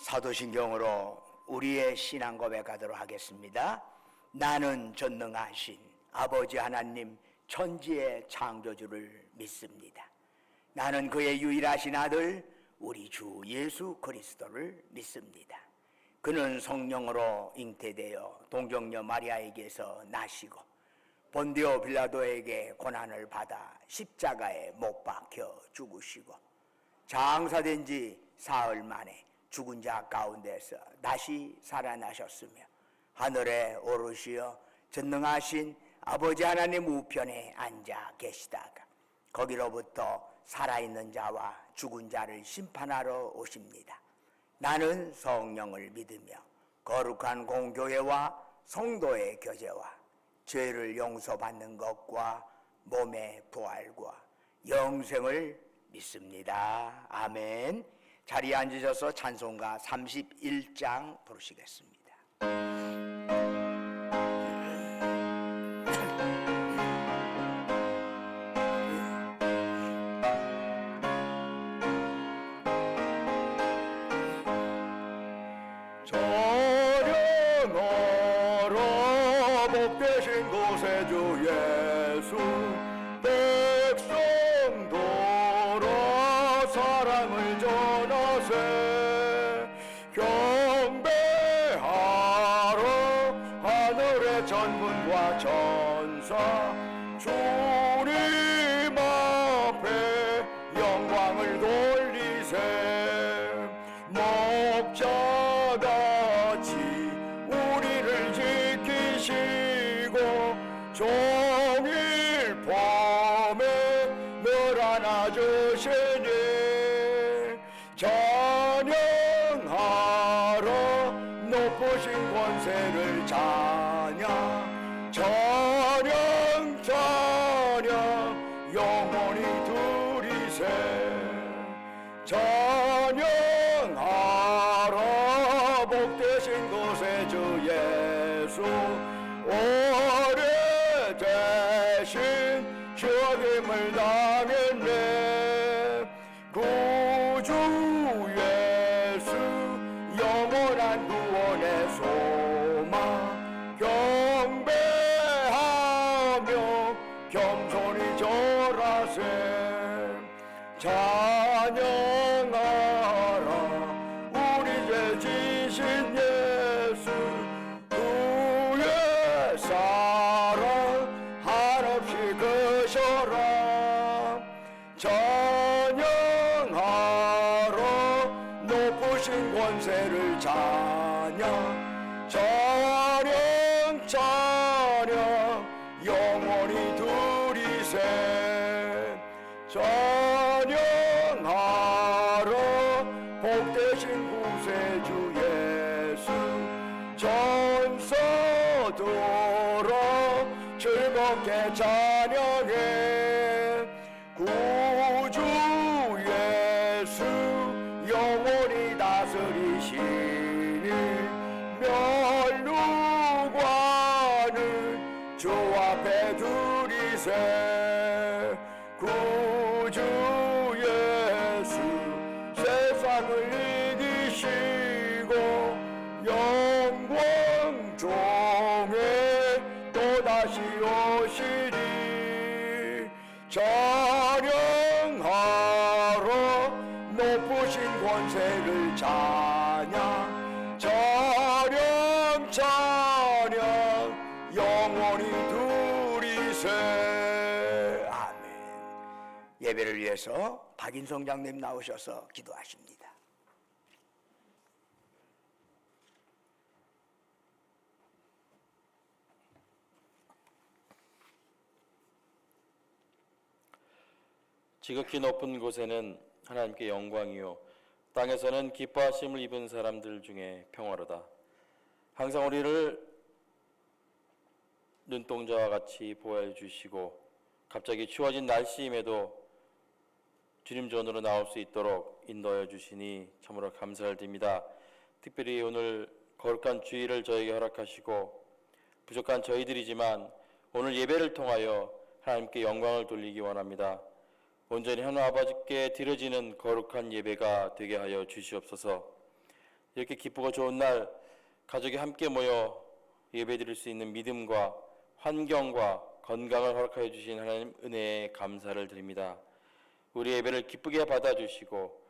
사도신경으로 우리의 신앙 고백하도록 하겠습니다. 나는 전능하신 아버지 하나님 천지의 창조주를 믿습니다. 나는 그의 유일하신 아들 우리 주 예수 그리스도를 믿습니다. 그는 성령으로 잉태되어 동정녀 마리아에게서 나시고 본디오 빌라도에게 고난을 받아 십자가에 못 박혀 죽으시고 장사된 지 사흘 만에 죽은 자 가운데서 다시 살아나셨으며 하늘에 오르시어 전능하신 아버지 하나님 우편에 앉아 계시다가 거기로부터 살아있는 자와 죽은 자를 심판하러 오십니다. 나는 성령을 믿으며 거룩한 공교회와 성도의 교제와 죄를 용서받는 것과 몸의 부활과 영생을 믿습니다. 아멘. 자리에 앉으셔서 찬송가 31장 부르시겠습니다. 저령어로 복되신 곳에 주 예수 백성도로 사랑을 전하세 경배하러 하늘의 천군과 천사 주님 앞에 영광을 돌리세 목자같이 우리를 지키시고 종일 밤에 늘 안아주시니 찬양하러 높으신 권세를 찬양 찬양 찬양 영원히 두리세 찬양하러 복되신 곳에 주 예수 오래되신 죽임을 당했네 구주 예수 영원한 구원의 소망 경배하며 겸손히 절하세 찬양하라 우리 죄 지신 예수 그의 사랑 한없이 크셔라 찬양하라 높으신 권세를 찬양 찬양 찬양 영원히 두리세 찬양하러 복되신 구세주 예수 전사들어 즐겁게 찬양해 구주 예수 영원히 다스리시니 멸류관을 주 앞에 두리세 구주 예수 세상을 이기시고 영광 종에 또다시 오시리 찬양하러 높으신 권세를 찬양 찬양 찬양 영원히 두리세 아멘. 예배를 위해서 박인성 장님 나오셔서 기도하십니다. 지극히 높은 곳에는 하나님께 영광이요 땅에서는 기뻐하심을 입은 사람들 중에 평화로다. 항상 우리를 눈동자와 같이 보호해 주시고 갑자기 추워진 날씨임에도 주님 전으로 나올 수 있도록 인도하여 주시니 참으로 감사를 드립니다. 특별히 오늘 거룩한 주일을 저에게 허락하시고 부족한 저희들이지만 오늘 예배를 통하여 하나님께 영광을 돌리기 원합니다. 온전히 하나님 아버지께 드려지는 거룩한 예배가 되게 하여 주시옵소서. 이렇게 기쁘고 좋은 날 가족이 함께 모여 예배드릴 수 있는 믿음과 환경과 건강을 허락하여 주신 하나님 은혜에 감사를 드립니다. 우리 예배를 기쁘게 받아주시고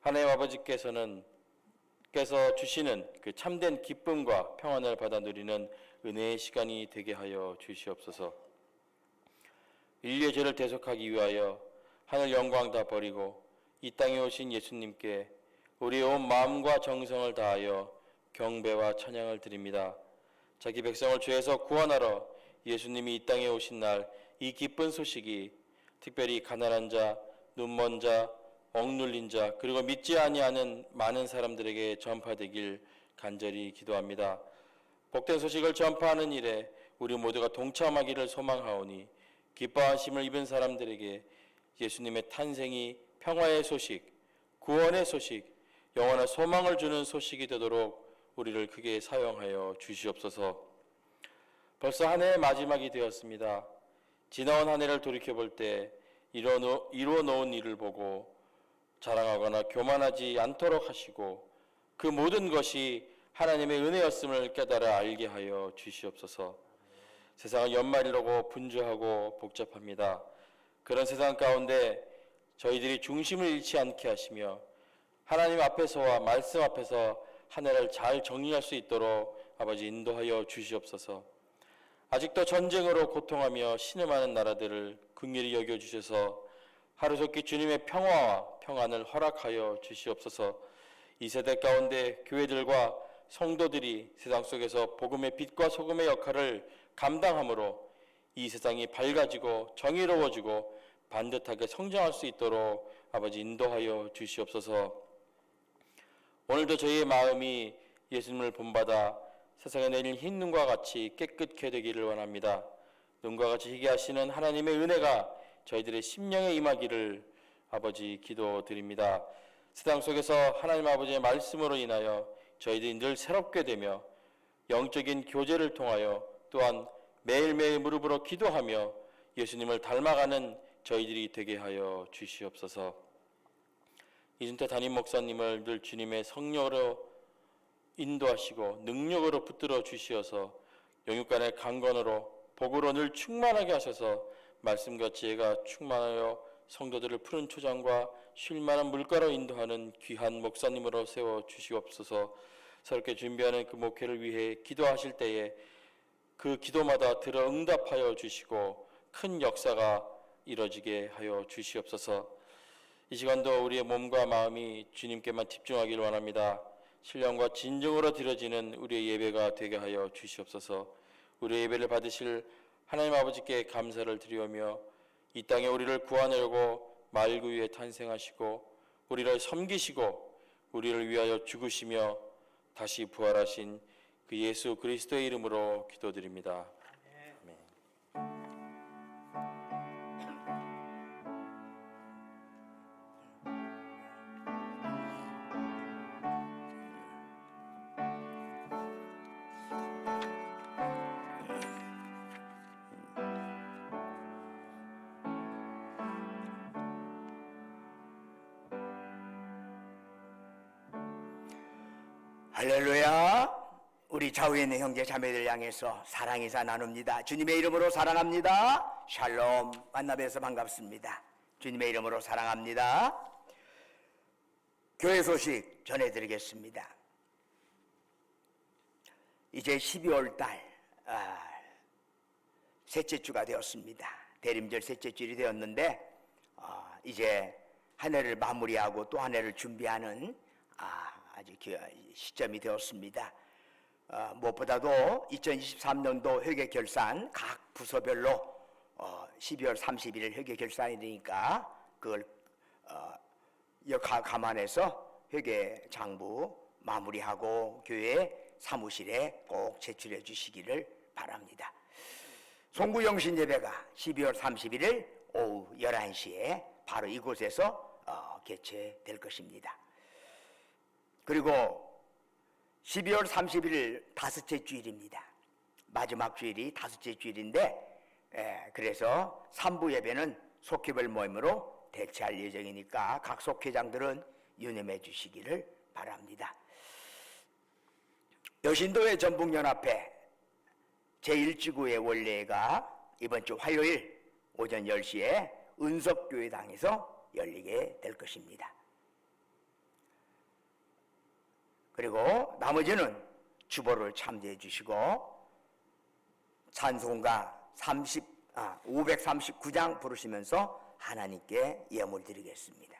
하나님 아버지께서 주시는 그 참된 기쁨과 평안을 받아 누리는 은혜의 시간이 되게 하여 주시옵소서. 인류의 죄를 대속하기 위하여 하늘 영광 다 버리고 이 땅에 오신 예수님께 우리의 온 마음과 정성을 다하여 경배와 찬양을 드립니다. 자기 백성을 죄에서 구원하러 예수님이 이 땅에 오신 날 이 기쁜 소식이 특별히 가난한 자, 눈먼 자, 억눌린 자, 그리고 믿지 아니하는 많은 사람들에게 전파되길 간절히 기도합니다. 복된 소식을 전파하는 일에 우리 모두가 동참하기를 소망하오니 기뻐하심을 입은 사람들에게 예수님의 탄생이 평화의 소식, 구원의 소식, 영원한 소망을 주는 소식이 되도록 우리를 크게 사용하여 주시옵소서. 벌써 한 해의 마지막이 되었습니다. 지나온 한 해를 돌이켜볼 때 이루어 놓은 일을 보고 자랑하거나 교만하지 않도록 하시고 그 모든 것이 하나님의 은혜였음을 깨달아 알게 하여 주시옵소서. 세상은 연말이라고 분주하고 복잡합니다. 그런 세상 가운데 저희들이 중심을 잃지 않게 하시며 하나님 앞에서와 말씀 앞에서 한 해를 잘 정리할 수 있도록 아버지 인도하여 주시옵소서. 아직도 전쟁으로 고통하며 신음하는 나라들을 긍휼히 여겨주셔서 하루속히 주님의 평화와 평안을 허락하여 주시옵소서. 이 세대 가운데 교회들과 성도들이 세상 속에서 복음의 빛과 소금의 역할을 감당함으로 이 세상이 밝아지고 정의로워지고 반듯하게 성장할 수 있도록 아버지 인도하여 주시옵소서. 오늘도 저희의 마음이 예수님을 본받아 세상에 내린 흰 눈과 같이 깨끗게 되기를 원합니다. 눈과 같이 희게 하시는 하나님의 은혜가 저희들의 심령에 임하기를 아버지 기도드립니다. 세상 속에서 하나님 아버지의 말씀으로 인하여 저희들이 늘 새롭게 되며 영적인 교제를 통하여 또한 매일매일 무릎으로 기도하며 예수님을 닮아가는 저희들이 되게 하여 주시옵소서. 이준태 담임 목사님을 늘 주님의 성령으로 인도하시고 능력으로 붙들어 주시어서 영육간의 강건으로 복으로 늘 충만하게 하셔서 말씀과 지혜가 충만하여 성도들을 푸른 초장과 쉴만한 물가로 인도하는 귀한 목사님으로 세워 주시옵소서. 새롭게 준비하는 그 목회를 위해 기도하실 때에 그 기도마다 들어 응답하여 주시고 큰 역사가 이뤄지게 하여 주시옵소서. 이 시간도 우리의 몸과 마음이 주님께만 집중하기를 원합니다. 신령과 진정으로 드려지는 우리의 예배가 되게 하여 주시옵소서. 우리의 예배를 받으실 하나님 아버지께 감사를 드리오며 이 땅에 우리를 구하려고 말구 위에 탄생하시고 우리를 섬기시고 우리를 위하여 죽으시며 다시 부활하신 그 예수 그리스도의 이름으로 기도드립니다. 아멘. 할렐루야. 우리 좌우에 있는 형제 자매들 향해서 사랑 인사 나눕니다. 주님의 이름으로 사랑합니다. 샬롬. 만나뵈서 반갑습니다. 주님의 이름으로 사랑합니다. 교회 소식 전해드리겠습니다. 이제 12월 달 셋째 주가 되었습니다. 대림절 셋째 주일이 되었는데 이제 한 해를 마무리하고 또 한 해를 준비하는 아주 시점이 되었습니다. 무엇보다도 2023년도 회계결산 각 부서별로 12월 31일 회계결산이니까 그걸 감안해서 회계장부 마무리하고 교회 사무실에 꼭 제출해 주시기를 바랍니다. 송구영신 예배가 12월 31일 오후 11시에 바로 이곳에서 개최될 것입니다. 그리고 12월 31일 다섯째 주일입니다. 마지막 주일이 다섯째 주일인데 그래서 3부 예배는 속회별 모임으로 대체할 예정이니까 각 속회장들은 유념해 주시기를 바랍니다. 여신도의 전북연합회 제1지구의 원래가 이번 주 화요일 오전 10시에 은석교회당에서 열리게 될 것입니다. 그리고 나머지는 주보를 참조해 주시고 찬송가 539장 부르시면서 하나님께 예물 드리겠습니다.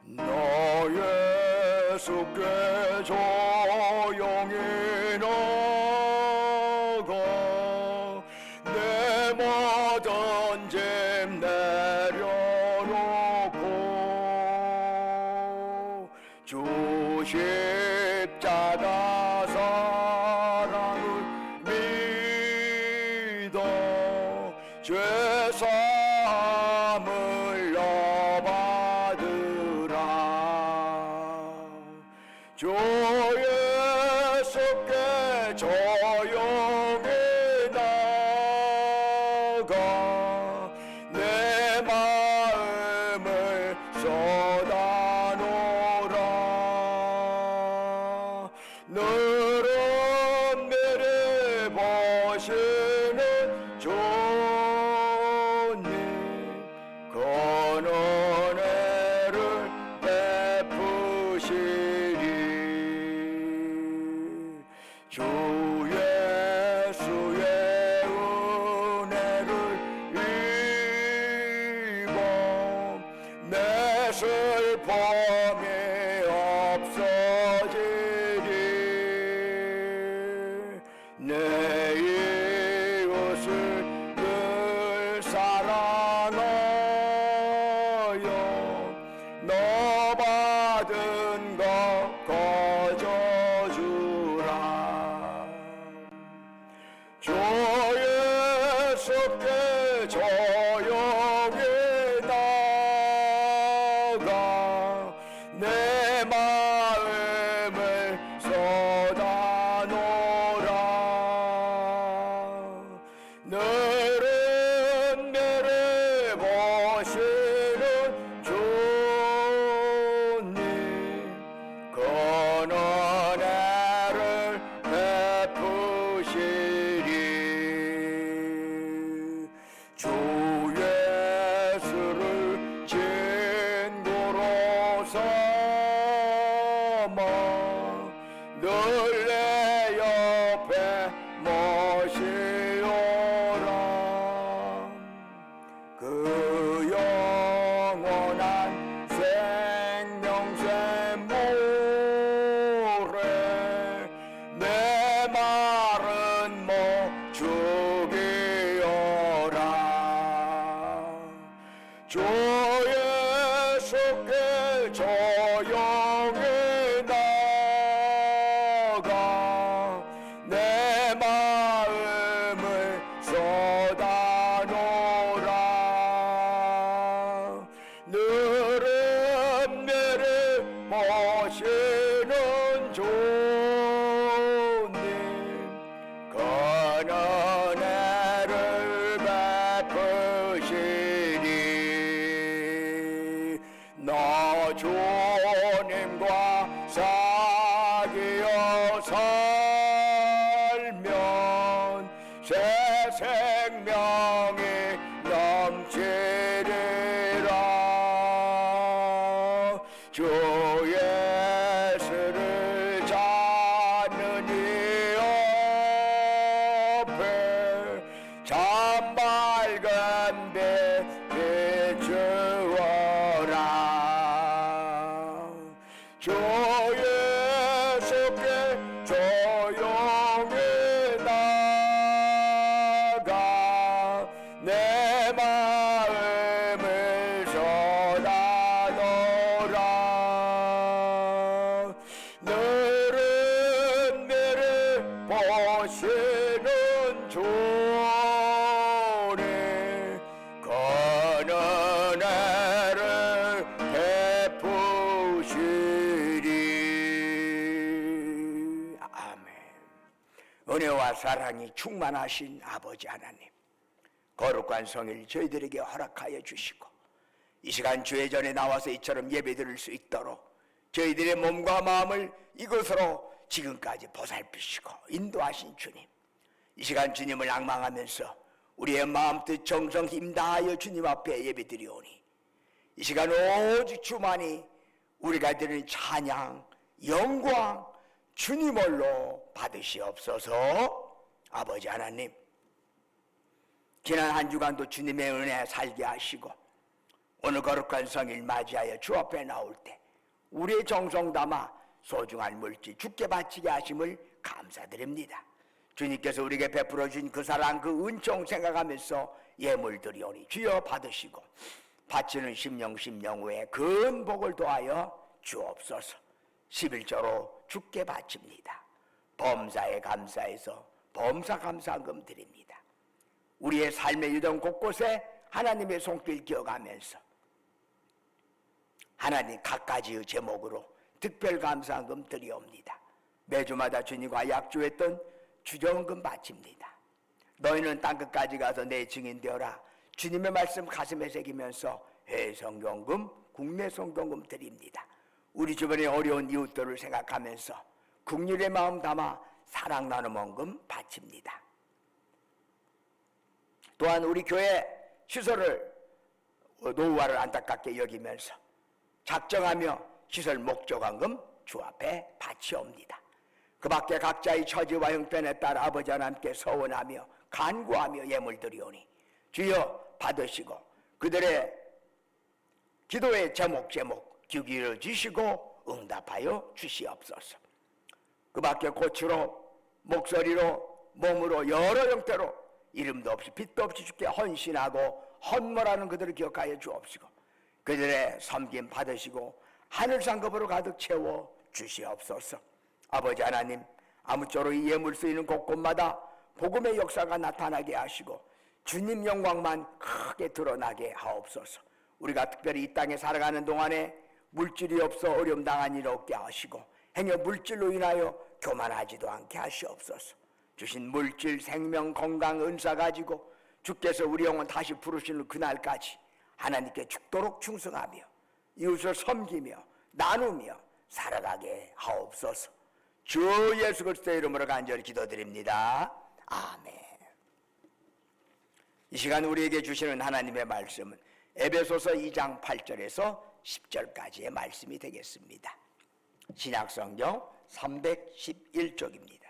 너 예수께 조용히 나가 내 모든 짐 내려놓고 주 십자가 사랑을 믿어 죄사함을 받으라. 주 예수께 조용히 나가 내 마음을 쏟아놓으라. 너를 미리 보시는 주님 그 은혜를 베푸시리. 주 예수의 은혜를 입어 내 슬픔이 없어지리. 내 이웃을 늘 사랑하여 너 받은 것 거저주라. 주 예수께 조용히 나가 내 마음을 쏟아놓으라. 너를 미리 보시는 주님 그 은혜를 베푸시리. 주 예수를 친구로 삼아 늘 내 옆에 모시오라. 그 영원한 생명샘 모래 내 마른 목 죽이어라. 주 예수께 조용히 나가 내 마음을 쏟아놓으라. 너를 미리 보시는 주님 그 은혜를 베푸시리. 너 주님과 사귀어 살면 새 생명이 넘치리라. 주 예수를 찾는 이 앞에 참 밝은 빛 비추어라. 주 예수께 조용히 나가 내 마음을 쏟아놓으라. 너를 미리 보시는 주님 그 은혜를 베푸시리. 아멘. 은혜와 사랑이 충만하신 아버지 하나님, 거룩한 성일 저희들에게 허락하여 주시고 이 시간 주의 전에 나와서 이처럼 예배드릴 수 있도록 저희들의 몸과 마음을 이것으로 지금까지 보살피시고 인도하신 주님, 이 시간 주님을 앙망하면서 우리의 마음 뜻 정성 힘 다하여 주님 앞에 예배드리오니 이 시간 오직 주만이 우리가 드리는 찬양 영광 주님 홀로 받으시옵소서. 아버지 하나님, 지난 한 주간도 주님의 은혜 살게 하시고 오늘 거룩한 성일 맞이하여 주 앞에 나올 때 우리의 정성 담아 소중한 물질 주께 바치게 하심을 감사드립니다. 주님께서 우리에게 베풀어 준 그 사랑 그 은총 생각하면서 예물 드리오니 주여 받으시고 바치는 심령 후에 큰 복을 더하여 주옵소서. 11조로 주께 바칩니다. 범사에 감사해서 범사 감사금 드립니다. 우리의 삶의 유동 곳곳에 하나님의 손길 기억하면서 하나님 각가지의 제목으로 특별 감사금 드리옵니다. 매주마다 주님과 약조했던 주정금 바칩니다. 너희는 땅끝까지 가서 내 증인 되어라. 주님의 말씀 가슴에 새기면서 해성경금, 국내성경금 드립니다. 우리 주변의 어려운 이웃들을 생각하면서 국률의 마음 담아 사랑 나눔 원금 바칩니다. 또한 우리 교회 시설을 노후화를 안타깝게 여기면서 작정하며 시설 목적원금 주 앞에 바치옵니다. 그 밖에 각자의 처지와 형편에 따라 아버지 하나님께 서원하며 간구하며 예물 드리오니 주여 받으시고 그들의 기도의 제목 귀 기울여 주시고 응답하여 주시옵소서. 그 밖에 고추로 목소리로 몸으로 여러 형태로 이름도 없이 빛도 없이 주께 헌신하고 헌물하는 그들을 기억하여 주옵시고 그들의 섬김 받으시고 하늘 상급으로 가득 채워 주시옵소서. 아버지 하나님, 아무쪼록 이 예물 쓰이는 곳곳마다 복음의 역사가 나타나게 하시고 주님 영광만 크게 드러나게 하옵소서. 우리가 특별히 이 땅에 살아가는 동안에 물질이 없어 어려움 당한 일 없게 하시고 행여 물질로 인하여 교만하지도 않게 하시옵소서. 주신 물질, 생명, 건강, 은사 가지고 주께서 우리 영혼 다시 부르시는 그날까지 하나님께 죽도록 충성하며 이웃을 섬기며 나누며 살아가게 하옵소서. 주 예수 그리스도의 이름으로 간절히 기도드립니다. 아멘. 이 시간 우리에게 주시는 하나님의 말씀은 에베소서 2장 8절에서 10절까지의 말씀이 되겠습니다. 신약성경 311쪽입니다.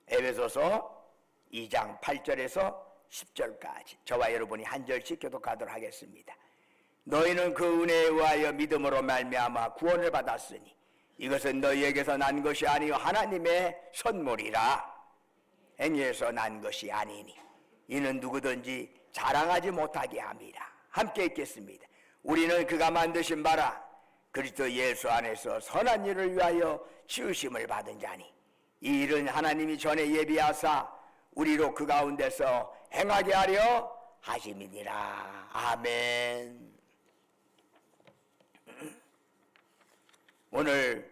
에베소서 2장 8절에서 10절까지 저와 여러분이 한 절씩 교독하도록 하겠습니다. 너희는 그 은혜에 의하여 믿음으로 말미암아 구원을 받았으니 이것은 너희에게서 난 것이 아니요 하나님의 선물이라. 행위에서 난 것이 아니니 이는 누구든지 자랑하지 못하게 함이라. 함께 읽겠습니다. 우리는 그가 만드신 바라 그리스도 예수 안에서 선한 일을 위하여 지으심을 받은 자니 이 일은 하나님이 전에 예비하사 우리로 그 가운데서 행하게 하려 하심이니라. 아멘. 오늘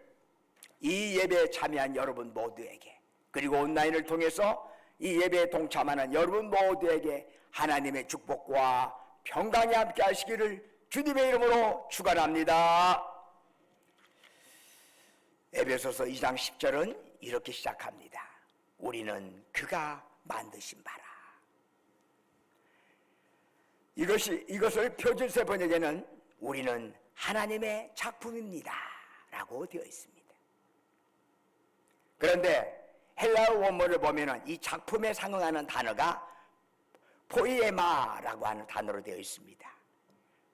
이 예배에 참여한 여러분 모두에게 그리고 온라인을 통해서 이 예배에 동참하는 여러분 모두에게 하나님의 축복과 평강이 함께 하시기를 주님의 이름으로 축원합니다. 에베소서 2장 10절은 이렇게 시작합니다. 우리는 그가 만드신 바라. 이것을 표준세 번역에는 우리는 하나님의 작품입니다 라고 되어 있습니다. 그런데 헬라어 원문을 보면 이 작품에 상응하는 단어가 포이에마라고 하는 단어로 되어 있습니다.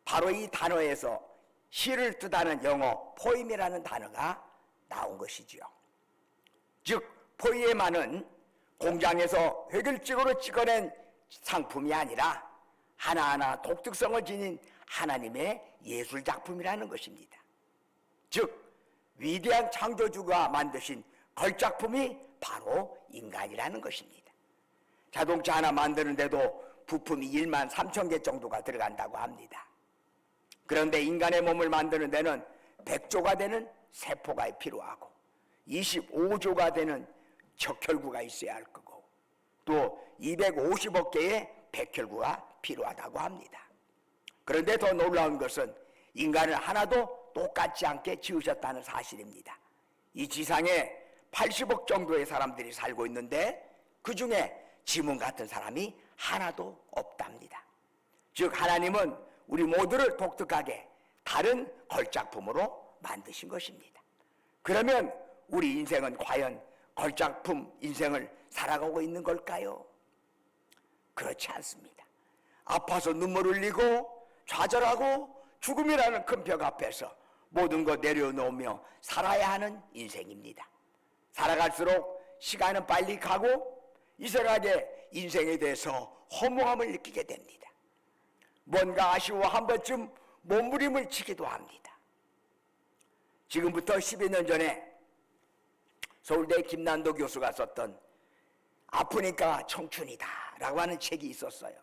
바로 이 단어에서 시를 뜻하는 영어 포임이라는 단어가 나온 것이지요. 즉 포이에마는 공장에서 획일적으로 찍어낸 상품이 아니라 하나하나 독특성을 지닌 하나님의 예술작품이라는 것입니다. 즉 위대한 창조주가 만드신 걸작품이 바로 인간이라는 것입니다. 자동차 하나 만드는데도 부품이 1만 3천 개 정도가 들어간다고 합니다. 그런데 인간의 몸을 만드는 데는 100조가 되는 세포가 필요하고 25조가 되는 적혈구가 있어야 할 거고 또 250억 개의 백혈구가 필요하다고 합니다. 그런데 더 놀라운 것은 인간을 하나도 똑같지 않게 지으셨다는 사실입니다. 이 지상에 80억 정도의 사람들이 살고 있는데 그 중에 지문 같은 사람이 하나도 없답니다. 즉 하나님은 우리 모두를 독특하게 다른 걸작품으로 만드신 것입니다. 그러면 우리 인생은 과연 걸작품 인생을 살아가고 있는 걸까요? 그렇지 않습니다. 아파서 눈물 흘리고 좌절하고 죽음이라는 큰 벽 앞에서 모든 것 내려놓으며 살아야 하는 인생입니다. 살아갈수록 시간은 빨리 가고 이 생각에 인생에 대해서 허무함을 느끼게 됩니다. 뭔가 아쉬워 한 번쯤 몸부림을 치기도 합니다. 지금부터 12년 전에 서울대 김난도 교수가 썼던 아프니까 청춘이다 라고 하는 책이 있었어요.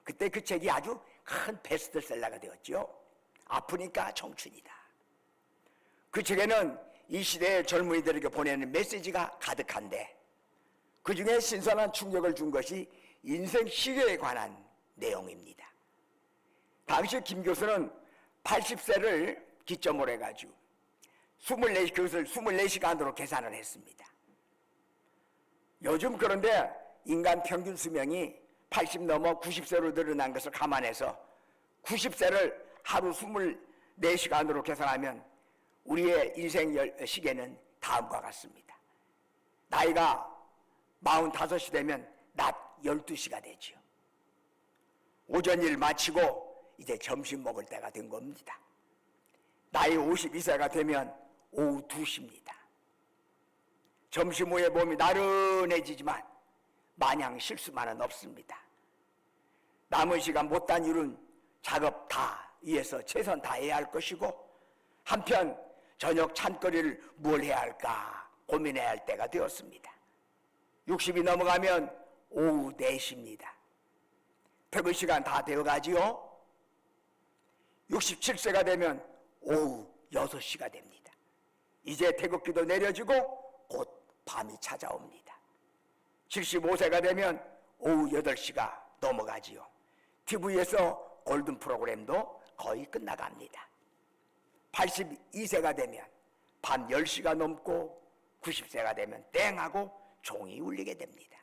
그때 그 책이 아주 큰 베스트셀러가 되었죠. 아프니까 청춘이다. 그 책에는 이 시대의 젊은이들에게 보내는 메시지가 가득한데 그 중에 신선한 충격을 준 것이 인생 시계에 관한 내용입니다. 당시 김 교수는 80세를 기점으로 해가지고 그것을 24시간으로 계산을 했습니다. 요즘 그런데 인간 평균 수명이 80 넘어 90세로 늘어난 것을 감안해서 90세를 하루 24시간으로 계산하면 우리의 인생 시계는 다음과 같습니다. 나이가 45이 되면 낮 12시가 되죠. 오전 일 마치고 이제 점심 먹을 때가 된 겁니다. 나이 52세가 되면 오후 2시입니다. 점심 후에 몸이 나른해지지만 마냥 실수만은 없습니다. 남은 시간 못한 일은 작업 다 위해서 최선 다해야 할 것이고 한편 저녁 찬거리를 뭘 해야 할까 고민해야 할 때가 되었습니다. 60이 넘어가면 오후 4시입니다. 퇴근 시간 다 되어가지요. 67세가 되면 오후 6시가 됩니다. 이제 태극기도 내려지고 곧 밤이 찾아옵니다. 75세가 되면 오후 8시가 넘어가지요. TV에서 골든 프로그램도 거의 끝나갑니다. 82세가 되면 밤 10시가 넘고 90세가 되면 땡하고 종이 울리게 됩니다.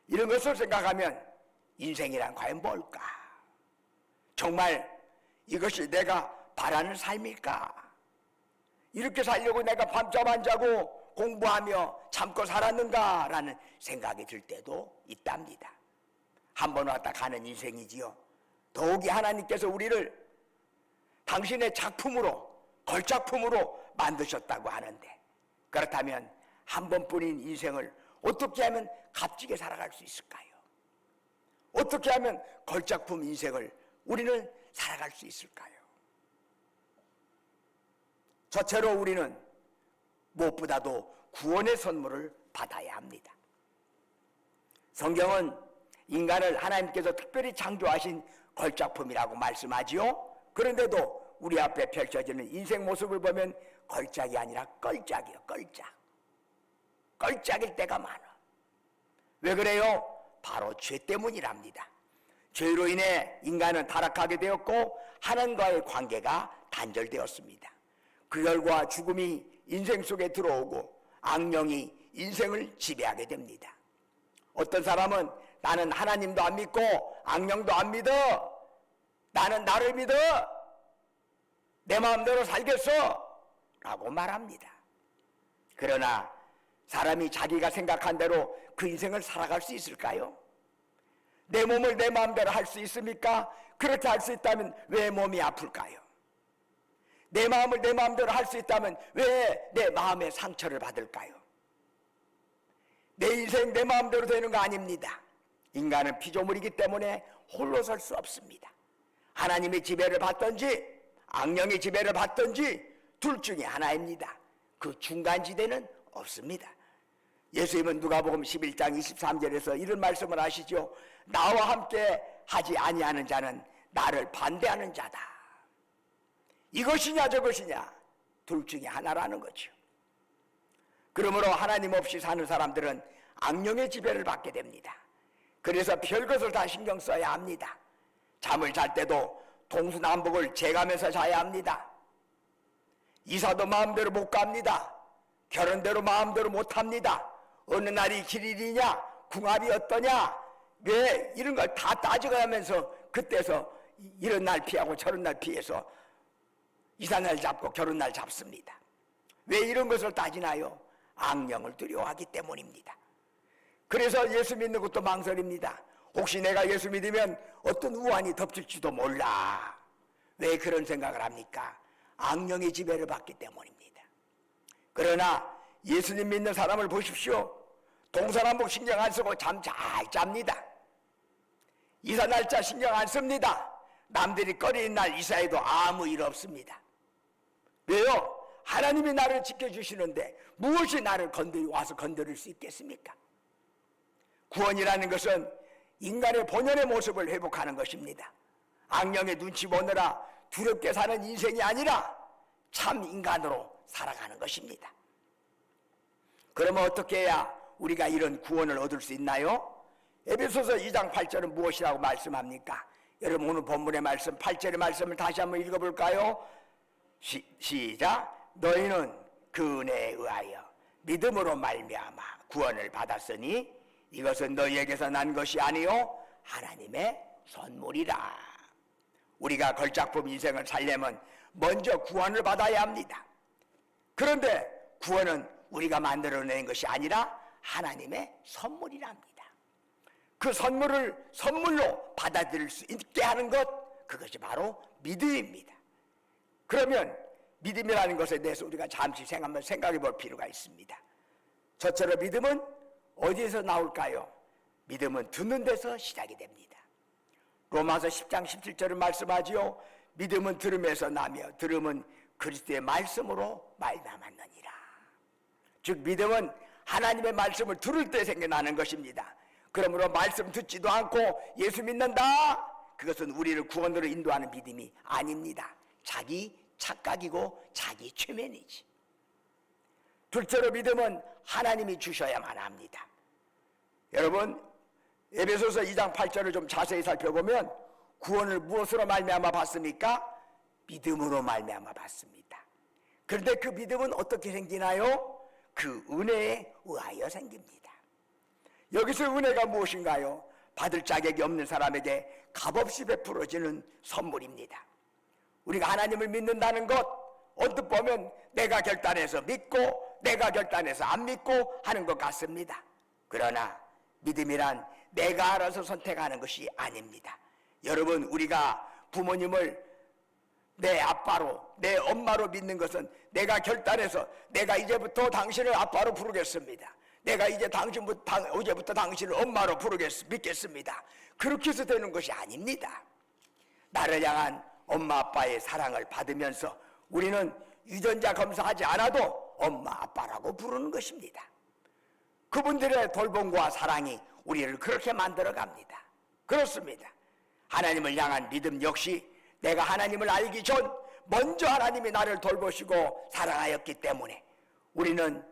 이런 것을 생각하면 인생이란 과연 뭘까? 정말 이것이 내가 바라는 삶일까? 이렇게 살려고 내가 밤잠 안 자고 공부하며 참고 살았는가라는 생각이 들 때도 있답니다. 한 번 왔다 가는 인생이지요. 더욱이 하나님께서 우리를 당신의 작품으로 걸작품으로 만드셨다고 하는데 그렇다면 한 번뿐인 인생을 어떻게 하면 값지게 살아갈 수 있을까요? 어떻게 하면 걸작품 인생을 우리는 살아갈 수 있을까요? 저체로 우리는 무엇보다도 구원의 선물을 받아야 합니다. 성경은 인간을 하나님께서 특별히 창조하신 걸작품이라고 말씀하지요. 그런데도 우리 앞에 펼쳐지는 인생 모습을 보면 걸작이 아니라 껄작이에요. 껄작. 껄작일 때가 많아. 왜 그래요? 바로 죄 때문이랍니다. 죄로 인해 인간은 타락하게 되었고 하나님과의 관계가 단절되었습니다. 그 결과 죽음이 인생 속에 들어오고 악령이 인생을 지배하게 됩니다. 어떤 사람은 나는 하나님도 안 믿고 악령도 안 믿어. 나는 나를 믿어. 내 마음대로 살겠어. 라고 말합니다. 그러나 사람이 자기가 생각한 대로 그 인생을 살아갈 수 있을까요? 내 몸을 내 마음대로 할 수 있습니까? 그렇게 할 수 있다면 왜 몸이 아플까요? 내 마음을 내 마음대로 할 수 있다면 왜 내 마음의 상처를 받을까요? 내 인생 내 마음대로 되는 거 아닙니다. 인간은 피조물이기 때문에 홀로 설 수 없습니다. 하나님의 지배를 받든지 악령의 지배를 받든지 둘 중에 하나입니다. 그 중간지대는 없습니다. 예수님은 누가복음 11장 23절에서 이런 말씀을 하시죠. 나와 함께 하지 아니하는 자는 나를 반대하는 자다. 이것이냐 저것이냐 둘 중에 하나라는 거죠. 그러므로 하나님 없이 사는 사람들은 악령의 지배를 받게 됩니다. 그래서 별것을 다 신경 써야 합니다. 잠을 잘 때도 동서남북을 재가면서 자야 합니다. 이사도 마음대로 못 갑니다. 결혼대로 마음대로 못 합니다. 어느 날이 길일이냐, 궁합이 어떠냐, 왜 이런 걸 다 따져가면서 그때서 이런 날 피하고 저런 날 피해서 이사날 잡고 결혼날 잡습니다. 왜 이런 것을 따지나요? 악령을 두려워하기 때문입니다. 그래서 예수 믿는 것도 망설입니다. 혹시 내가 예수 믿으면 어떤 우환이 덮칠지도 몰라. 왜 그런 생각을 합니까? 악령의 지배를 받기 때문입니다. 그러나 예수님 믿는 사람을 보십시오. 동서남북 신경 안 쓰고 잠 잘 잡니다. 이사 날짜 신경 안 씁니다. 남들이 꺼리는 날 이사해도 아무 일 없습니다. 왜요? 하나님이 나를 지켜주시는데 무엇이 나를 와서 건드릴 수 있겠습니까? 구원이라는 것은 인간의 본연의 모습을 회복하는 것입니다. 악령의 눈치 보느라 두렵게 사는 인생이 아니라 참 인간으로 살아가는 것입니다. 그러면 어떻게 해야 우리가 이런 구원을 얻을 수 있나요? 에베소서 2장 8절은 무엇이라고 말씀합니까? 여러분 오늘 본문의 말씀 8절의 말씀을 다시 한번 읽어볼까요? 시작. 너희는 그 은혜에 의하여 믿음으로 말미암아 구원을 받았으니 이것은 너희에게서 난 것이 아니요 하나님의 선물이라. 우리가 걸작품 인생을 살려면 먼저 구원을 받아야 합니다. 그런데 구원은 우리가 만들어낸 것이 아니라 하나님의 선물이랍니다. 그 선물을 선물로 받아들일 수 있게 하는 것, 그것이 바로 믿음입니다. 그러면 믿음이라는 것에 대해서 우리가 잠시 한번 생각해 볼 필요가 있습니다. 저처럼 믿음은 어디에서 나올까요? 믿음은 듣는 데서 시작이 됩니다. 로마서 10장 17절은 말씀하지요. 믿음은 들음에서 나며 들음은 그리스도의 말씀으로 말미암았느니라. 즉 믿음은 하나님의 말씀을 들을 때 생겨나는 것입니다. 그러므로 말씀 듣지도 않고 예수 믿는다, 그것은 우리를 구원으로 인도하는 믿음이 아닙니다. 자기 착각이고 자기 최면이지. 둘째로 믿음은 하나님이 주셔야만 합니다. 여러분 에베소서 2장 8절을 좀 자세히 살펴보면 구원을 무엇으로 말미암아 받습니까? 믿음으로 말미암아 받습니다. 그런데 그 믿음은 어떻게 생기나요? 그 은혜에 의하여 생깁니다. 여기서 은혜가 무엇인가요? 받을 자격이 없는 사람에게 값없이 베풀어지는 선물입니다. 우리가 하나님을 믿는다는 것, 언뜻 보면 내가 결단해서 믿고 내가 결단해서 안 믿고 하는 것 같습니다. 그러나 믿음이란 내가 알아서 선택하는 것이 아닙니다. 여러분, 우리가 부모님을 내 아빠로, 내 엄마로 믿는 것은 내가 결단해서 내가 이제부터 당신을 아빠로 부르겠습니다. 내가 이제부터 당신을 엄마로 믿겠습니다. 그렇게 해서 되는 것이 아닙니다. 나를 향한 엄마 아빠의 사랑을 받으면서 우리는 유전자 검사하지 않아도 엄마 아빠라고 부르는 것입니다. 그분들의 돌봄과 사랑이 우리를 그렇게 만들어 갑니다. 그렇습니다. 하나님을 향한 믿음 역시 내가 하나님을 알기 전 먼저 하나님이 나를 돌보시고 사랑하였기 때문에 우리는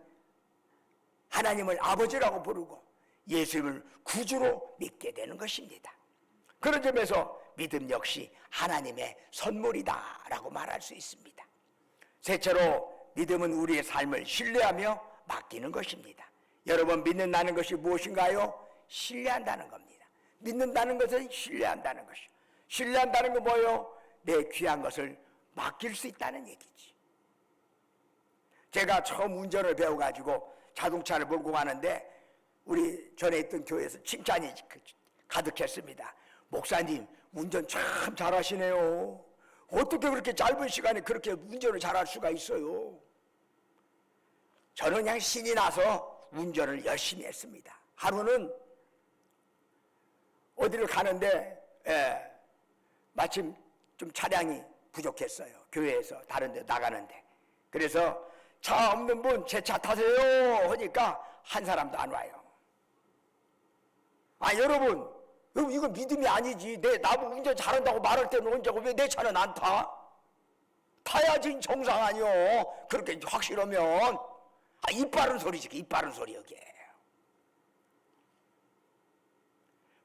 하나님을 아버지라고 부르고 예수님을 구주로 믿게 되는 것입니다. 그런 점에서 믿음 역시 하나님의 선물이다라고 말할 수 있습니다. 셋째로 믿음은 우리의 삶을 신뢰하며 맡기는 것입니다. 여러분, 믿는다는 것이 무엇인가요? 신뢰한다는 겁니다. 믿는다는 것은 신뢰한다는 것이요. 신뢰한다는 건 뭐예요? 내 귀한 것을 맡길 수 있다는 얘기지. 제가 처음 운전을 배워가지고 자동차를 몰고 가는데 우리 전에 있던 교회에서 칭찬이 가득했습니다. 목사님, 운전 참 잘하시네요. 어떻게 그렇게 짧은 시간에 그렇게 운전을 잘할 수가 있어요? 저는 그냥 신이 나서 운전을 열심히 했습니다. 하루는 어디를 가는데 마침 좀 차량이 부족했어요. 교회에서 다른 데 나가는데. 그래서 차 없는 분 제 차 타세요 하니까 한 사람도 안 와요. 여러분 이건 믿음이 아니지. 나보고 운전 잘한다고 말할 때는 언제고 왜 내 차는 안 타? 타야지 정상 아니요. 그렇게 확실하면. 입 바른 소리지, 입 바른 소리 여기에.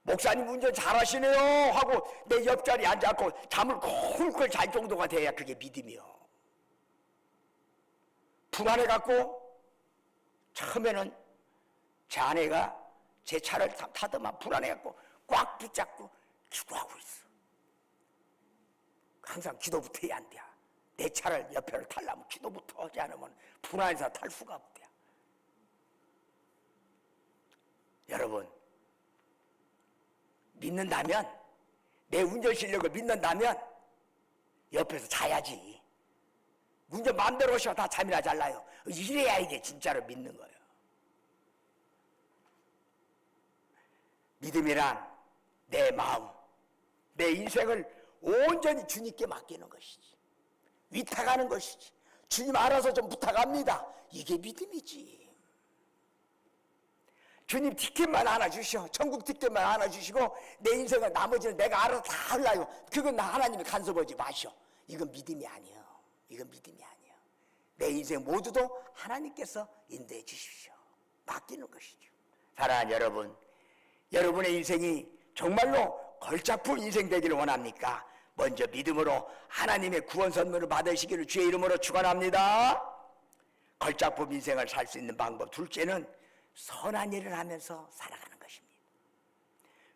목사님 운전 잘하시네요 하고 내 옆자리에 앉아갖고 잠을 쿨쿨 잘 정도가 돼야 그게 믿음이요. 불안해갖고 처음에는 제 아내가 제 차를 타더만 불안해갖고 꽉 붙잡고 기도하고 있어. 항상 기도부터 해야 안 돼. 내 차를 옆에를 타려면 기도부터 하지 않으면 불안해서 탈 수가 없대. 여러분, 믿는다면, 내 운전 실력을 믿는다면 옆에서 자야지. 운전 마음대로 하셔. 다 잠이나 잘라요. 이래야 이게 진짜로 믿는 거예요. 믿음이란 내 마음, 내 인생을 온전히 주님께 맡기는 것이지. 위탁하는 것이지. 주님 알아서 좀 부탁합니다. 이게 믿음이지. 주님 티켓만 하나 주시오. 천국 티켓만 하나 주시고 내 인생은 나머지는 내가 알아서 다 할라요. 그건 하나님이 간섭하지 마시오. 이건 믿음이 아니에요. 이건 믿음이 아니에요. 내 인생 모두도 하나님께서 인도해 주십시오. 맡기는 것이죠. 사랑하는 여러분, 여러분의 인생이 정말로 걸작품 인생 되기를 원합니까? 먼저 믿음으로 하나님의 구원 선물을 받으시기를 주의 이름으로 축원합니다. 걸작품 인생을 살 수 있는 방법 둘째는 선한 일을 하면서 살아가는 것입니다.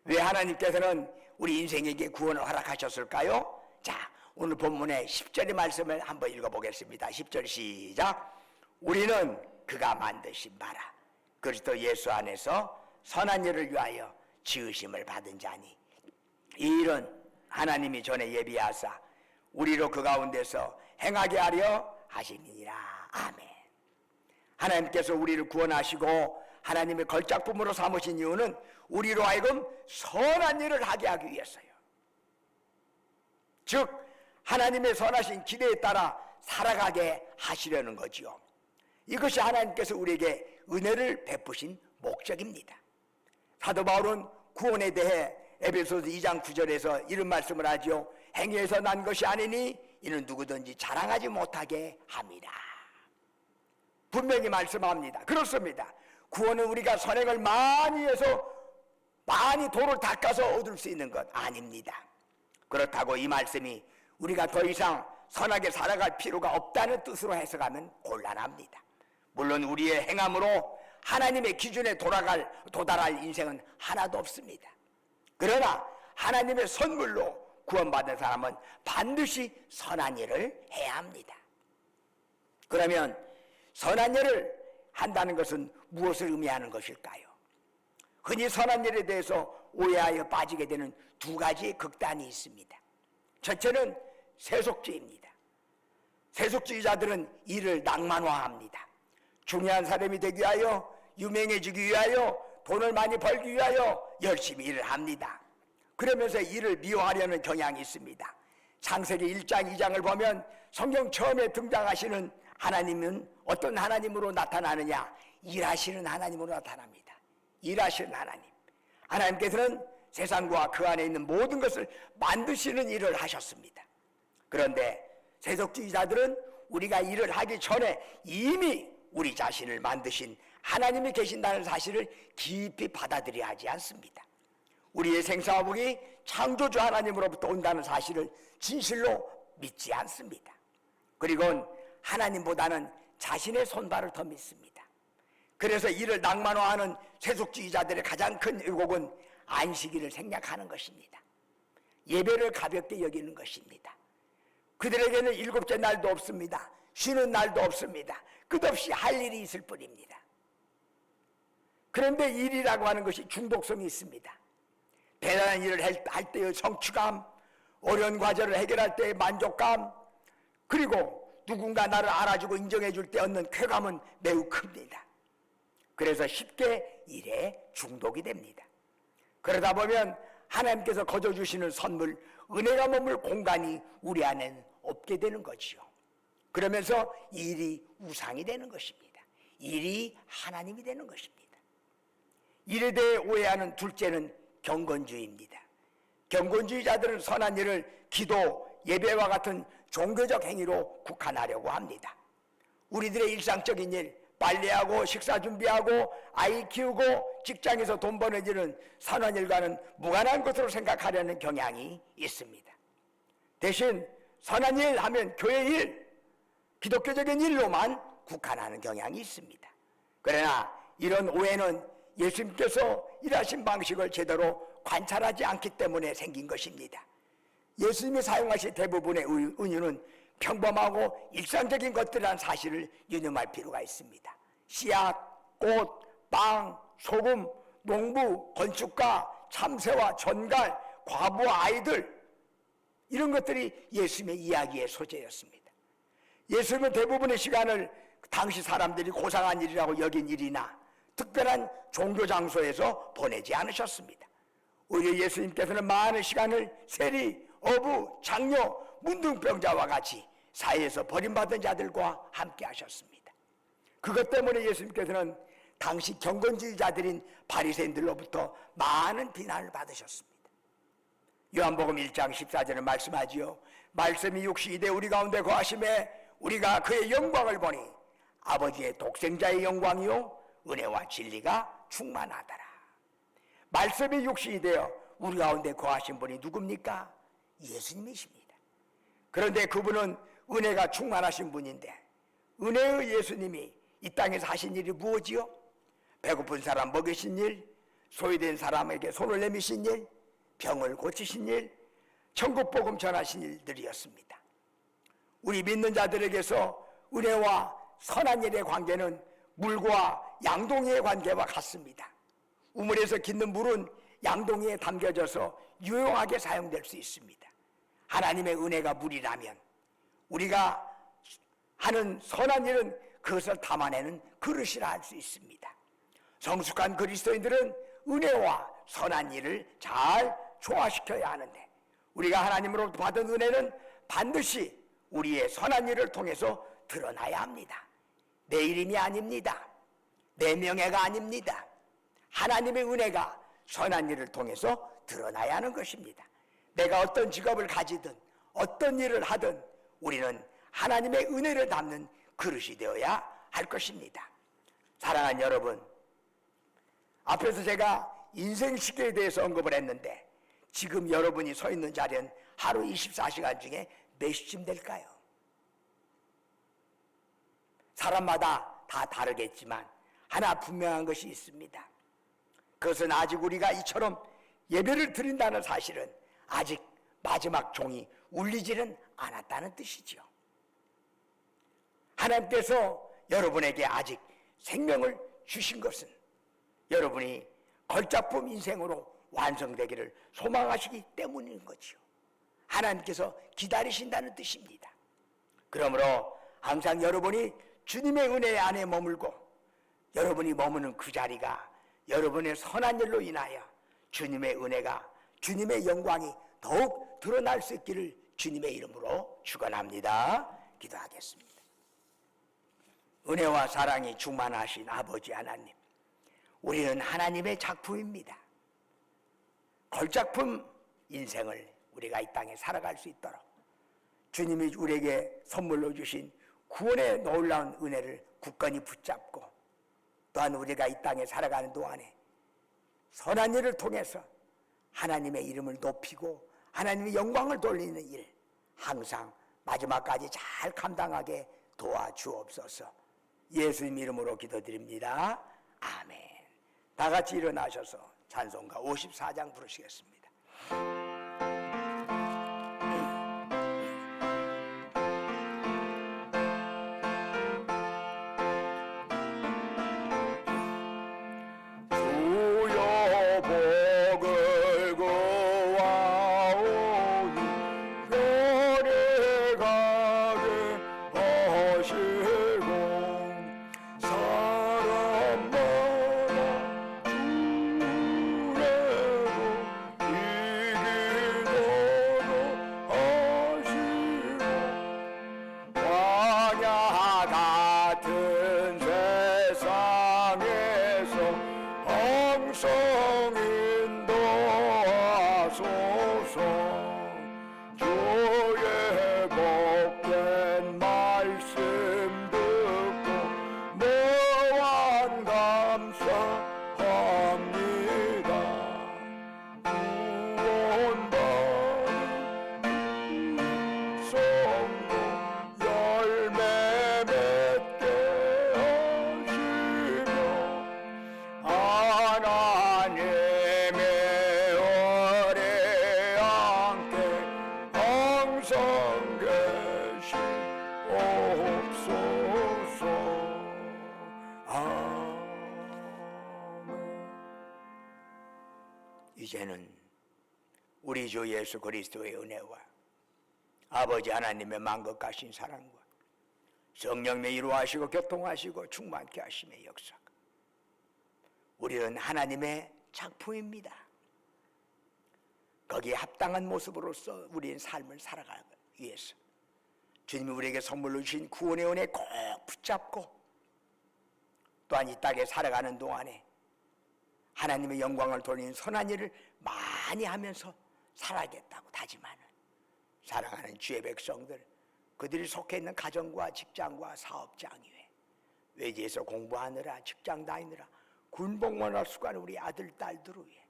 왜 하나님께서는 우리 인생에게 구원을 허락하셨을까요? 자, 오늘 본문의 10절의 말씀을 한번 읽어보겠습니다. 10절 시작. 우리는 그가 만드신 바라 그리스도 예수 안에서 선한 일을 위하여 지으심을 받은 자니 이 일은 하나님이 전에 예비하사 우리로 그 가운데서 행하게 하려 하심이니라. 아멘. 하나님께서 우리를 구원하시고 하나님의 걸작품으로 삼으신 이유는 우리로 하여금 선한 일을 하게 하기 위해서요. 즉 하나님의 선하신 기대에 따라 살아가게 하시려는 거지요. 이것이 하나님께서 우리에게 은혜를 베푸신 목적입니다. 사도 바울은 구원에 대해 에베소서 2장 9절에서 이런 말씀을 하죠. 행위에서 난 것이 아니니 이는 누구든지 자랑하지 못하게 함이라. 분명히 말씀합니다. 그렇습니다. 구원은 우리가 선행을 많이 해서 많이 도를 닦아서 얻을 수 있는 것 아닙니다. 그렇다고 이 말씀이 우리가 더 이상 선하게 살아갈 필요가 없다는 뜻으로 해석하면 곤란합니다. 물론 우리의 행함으로 하나님의 기준에 도달할 인생은 하나도 없습니다. 그러나 하나님의 선물로 구원받은 사람은 반드시 선한 일을 해야 합니다. 그러면 선한 일을 한다는 것은 무엇을 의미하는 것일까요? 흔히 선한 일에 대해서 오해하여 빠지게 되는 두 가지의 극단이 있습니다. 첫째는 세속주의입니다. 세속주의자들은 일을 낭만화합니다. 중요한 사람이 되기 위하여, 유명해지기 위하여, 돈을 많이 벌기 위하여 열심히 일을 합니다. 그러면서 일을 미워하려는 경향이 있습니다. 창세기 1장 2장을 보면 성경 처음에 등장하시는 하나님은 어떤 하나님으로 나타나느냐? 일하시는 하나님으로 나타납니다. 일하시는 하나님. 하나님께서는 세상과 그 안에 있는 모든 것을 만드시는 일을 하셨습니다. 그런데 세속주의자들은 우리가 일을 하기 전에 이미 우리 자신을 만드신 하나님이 계신다는 사실을 깊이 받아들여야 하지 않습니다. 우리의 생사화복이 창조주 하나님으로부터 온다는 사실을 진실로 믿지 않습니다. 그리고 하나님보다는 자신의 손발을 더 믿습니다. 그래서 이를 낭만화하는 세속주의자들의 가장 큰 의혹은 안식일을 생략하는 것입니다. 예배를 가볍게 여기는 것입니다. 그들에게는 일곱째 날도 없습니다. 쉬는 날도 없습니다. 끝없이 할 일이 있을 뿐입니다. 그런데 일이라고 하는 것이 중독성이 있습니다. 대단한 일을 할 때의 성취감, 어려운 과제를 해결할 때의 만족감, 그리고 누군가 나를 알아주고 인정해줄 때 얻는 쾌감은 매우 큽니다. 그래서 쉽게 일에 중독이 됩니다. 그러다 보면 하나님께서 거저주시는 선물, 은혜가 머물 공간이 우리 안에는 없게 되는 거지요. 그러면서 일이 우상이 되는 것입니다. 일이 하나님이 되는 것입니다. 일에 대해 오해하는 둘째는 경건주의입니다. 경건주의자들은 선한 일을 기도, 예배와 같은 종교적 행위로 국한하려고 합니다. 우리들의 일상적인 일, 빨래하고 식사 준비하고 아이 키우고 직장에서 돈 버는 일은 선한 일과는 무관한 것으로 생각하려는 경향이 있습니다. 대신 선한 일 하면 교회 일, 기독교적인 일로만 국한하는 경향이 있습니다. 그러나 이런 오해는 예수님께서 일하신 방식을 제대로 관찰하지 않기 때문에 생긴 것입니다. 예수님이 사용하신 대부분의 은유는 평범하고 일상적인 것들이라는 사실을 유념할 필요가 있습니다. 씨앗, 꽃, 빵, 소금, 농부, 건축가, 참새와 전갈, 과부와 아이들, 이런 것들이 예수님의 이야기의 소재였습니다. 예수님은 대부분의 시간을 당시 사람들이 고상한 일이라고 여긴 일이나 특별한 종교 장소에서 보내지 않으셨습니다. 오히려 예수님께서는 많은 시간을 세리, 어부, 장녀, 문둥병자와 같이 사회에서 버림받은 자들과 함께 하셨습니다. 그것 때문에 예수님께서는 당시 경건주의자들인 바리새인들로부터 많은 비난을 받으셨습니다. 요한복음 1장 14절에 말씀하지요. 말씀이 육신이 돼 우리 가운데 거하심에 우리가 그의 영광을 보니 아버지의 독생자의 영광이요 은혜와 진리가 충만하더라. 말씀이 육신이 되어 우리 가운데 거하신 분이 누굽니까? 예수님이십니다. 그런데 그분은 은혜가 충만하신 분인데 은혜의 예수님이 이 땅에서 하신 일이 무엇이요? 배고픈 사람 먹이신 일, 소외된 사람에게 손을 내미신 일, 병을 고치신 일, 천국복음 전하신 일들이었습니다. 우리 믿는 자들에게서 은혜와 선한 일의 관계는 물과 양동이의 관계와 같습니다. 우물에서 깃는 물은 양동이에 담겨져서 유용하게 사용될 수 있습니다. 하나님의 은혜가 물이라면 우리가 하는 선한 일은 그것을 담아내는 그릇이라 할 수 있습니다. 성숙한 그리스도인들은 은혜와 선한 일을 잘 조화시켜야 하는데 우리가 하나님으로부터 받은 은혜는 반드시 우리의 선한 일을 통해서 드러나야 합니다. 내 이름이 아닙니다. 내 명예가 아닙니다. 하나님의 은혜가 선한 일을 통해서 드러나야 하는 것입니다. 내가 어떤 직업을 가지든 어떤 일을 하든 우리는 하나님의 은혜를 담는 그릇이 되어야 할 것입니다. 사랑하는 여러분, 앞에서 제가 인생 시계에 대해서 언급을 했는데 지금 여러분이 서 있는 자리는 하루 24시간 중에 몇 시쯤 될까요? 사람마다 다 다르겠지만 하나 분명한 것이 있습니다. 그것은 아직 우리가 이처럼 예배를 드린다는 사실은 아직 마지막 종이 울리지는 않았다는 뜻이죠. 하나님께서 여러분에게 아직 생명을 주신 것은 여러분이 걸작품 인생으로 완성되기를 소망하시기 때문인 거지요. 하나님께서 기다리신다는 뜻입니다. 그러므로 항상 여러분이 주님의 은혜 안에 머물고 여러분이 머무는 그 자리가 여러분의 선한 일로 인하여 주님의 은혜가, 주님의 영광이 더욱 드러날 수 있기를 주님의 이름으로 축원합니다. 기도하겠습니다. 은혜와 사랑이 충만하신 아버지 하나님, 우리는 하나님의 작품입니다. 걸작품 인생을 우리가 이 땅에 살아갈 수 있도록 주님이 우리에게 선물로 주신 구원의 놀라운 은혜를 굳건히 붙잡고 또한 우리가 이 땅에 살아가는 동안에 선한 일을 통해서 하나님의 이름을 높이고 하나님의 영광을 돌리는 일 항상 마지막까지 잘 감당하게 도와주옵소서. 예수님 이름으로 기도드립니다. 아멘. 다 같이 일어나셔서 찬송가 54장 부르시겠습니다. 주여 복을 구하오니 별에 가게 하시고 사람마다 주래고 이기도록 하시고 광야 같은 세상에서 항상 인도하소서. 주의 복 이제는 우리 주 예수 그리스도의 은혜와 아버지 하나님의 만극하신 사랑과 성령의 이루하시고 교통하시고 충만케 하심의 역사, 우리는 하나님의 작품입니다. 거기에 합당한 모습으로서 우리의 삶을 살아가기 위해서 주님이 우리에게 선물로 주신 구원의 은혜 꼭 붙잡고, 또한 이 땅에 살아가는 동안에 하나님의 영광을 돌리는 선한 일을 많이 하면서 살아야겠다고 다짐하는 사랑하는 주의 백성들, 그들이 속해 있는 가정과 직장과 사업장 위에 외지에서 공부하느라 직장 다니느라 군복무할 수고하는 우리 아들 딸들을 위해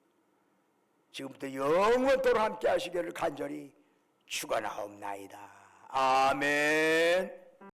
지금부터 영원토록 함께 하시기를 간절히 축원하옵나이다. 아멘.